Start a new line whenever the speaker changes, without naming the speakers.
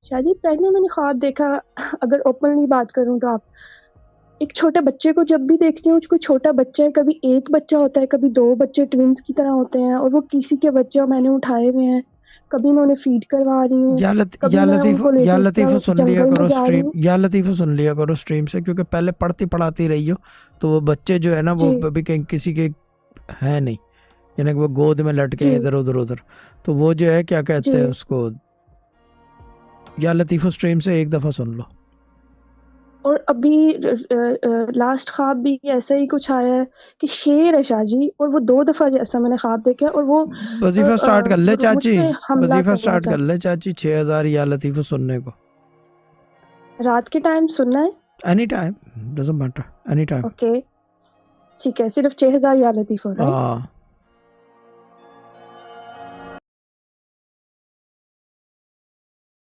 शाहजी पहले मैंने ख्वाब देखा, अगर ओपनली बात करूं तो आप, एक छोटे बच्चे को जब भी देखती हूँ, कोई छोटा बच्चा है, कभी एक बच्चा होता है, कभी दो बच्चे ट्विंस की तरह होते हैं, और वो किसी के बच्चे मैंने उठाए हुए हैं, कभी मैं उन्हें फीड करवा रही हूँ, कभी मैं उनको
या
लेके इस
लतीफ़ो
तरह
सुन लिया
जंगल में
करो
जा रही
स्ट्रीम,
हूँ।
या लतीफ़ो सुन लिया करो स्ट्रीम से, क्योंकि पहले पढ़ती पढ़ाती रही हो, तो वो बच्चे जो है ना वो
जी
अभी कहीं किसी के है नहीं, यानी कि वो गोद में लटके हैं
जी
इधर उधर उधर। तो वो जो है क्या कहते हैं
जी।
उसको, या लतीफ़ो स्ट्रीम से एक दफ़ा सुन लो।
और अभी लास्ट ख्वाब भी ऐसा ही कुछ आया है कि शेर है शाहजी, और वो 2 दफा ऐसा मैंने ख्वाब देखा है, और वो
वजीफा स्टार्ट कर ले
मुझ
चाची,
पे हमला
वजीफा
करना
स्टार्ट कर
चाहता
ले चाची, 6,000 या लतीफ़ो सुनने को।
है। रात के टाइम सुनना है?
Any time, doesn't matter, any time.
Okay, ठीक है, सिर्फ 6,000 या लतीफ़ो, राइट?
हाँ।